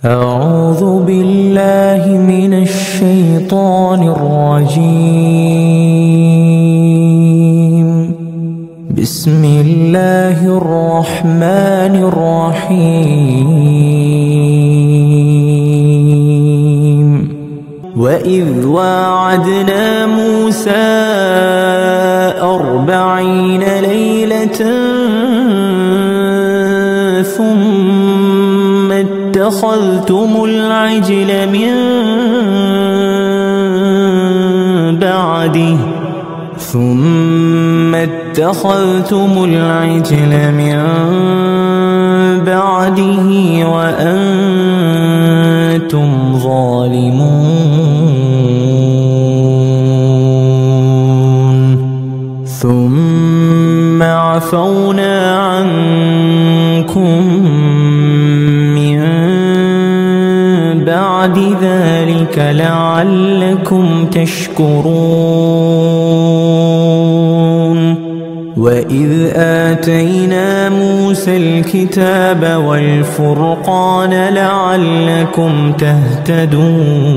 أعوذ بالله من الشيطان الرجيم. بسم الله الرحمن الرحيم. وإذ واعدنا موسى 40 ليلة ثم اتخذتم العجل من بعده وأنتم ظالمون ثم عفونا عنكم من بعد ذلك لعلكم تشكرون. وإذ آتينا موسى الكتاب والفرقان لعلكم تهتدون.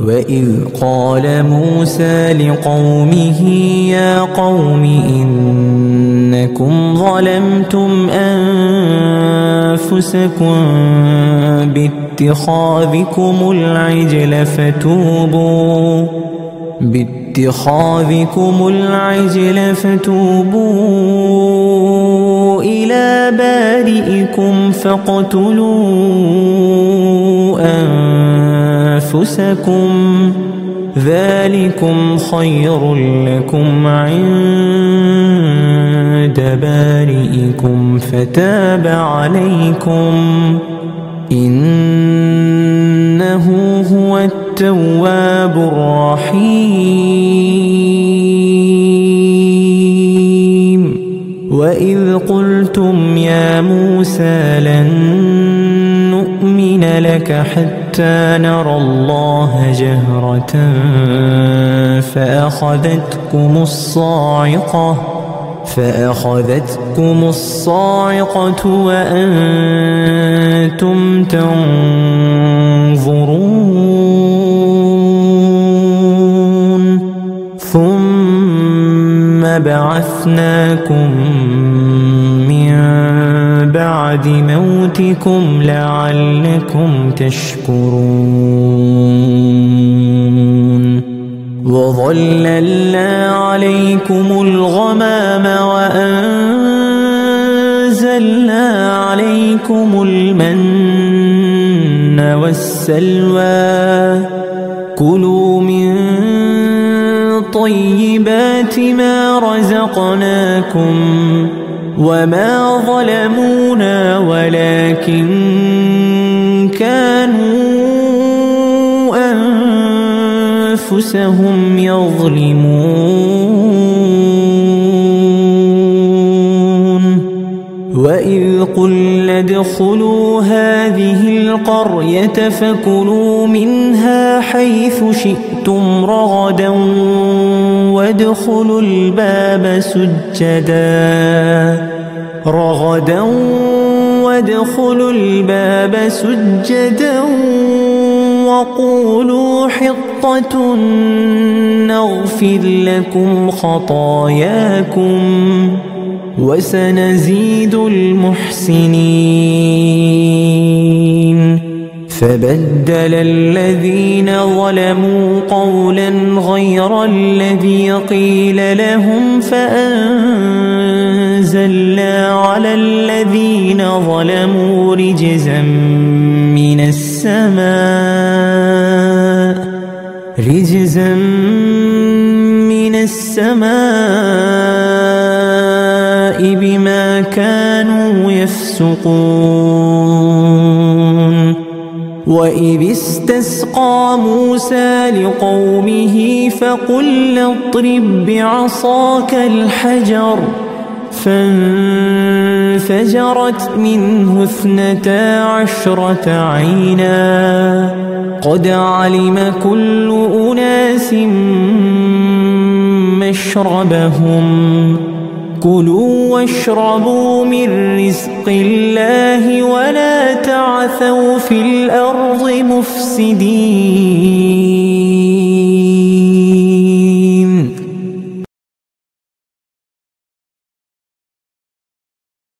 وإذ قال موسى لقومه يا قوم إنكم ظلمتم أنفسكم باتخاذكم العجل فتوبوا إلى بارئكم فاقتلوا أنفسكم ذلكم خير لكم عند بارئكم فتاب عليكم إنه هو التواب الرحيم. وإذ قلتم يا موسى لن نؤمن لك حتى نرى الله جهرة فأخذتكم الصاعقة وأنتم تنظرون ثم بعثناكم من بعد موتكم لعلكم تشكرون. وظللنا عليكم الغمام وأنزلنا عليكم المن والسلوى كلوا من طيبات ما رزقناكم وما ظلمونا ولكن كانوا أنفسهم يظلمون. وإذ قلنا ادخلوا هذه القرية فكلوا منها حيث شئتم رغدا وادخلوا الباب سجدا وقولوا حطة نغفر لكم خطاياكم وسنزيد المحسنين. فبدل الذين ظلموا قولا غير الذي قيل لهم فأنزلنا على الذين ظلموا رجزا من السماء بما كانوا يفسقون. وإذ استسقى موسى لقومه فقلنا اضرب بعصاك الحجر فانفجرت منه 12 عينا قد علم كل أناس مشربهم كلوا واشربوا من رزق الله ولا تعثوا في الأرض مفسدين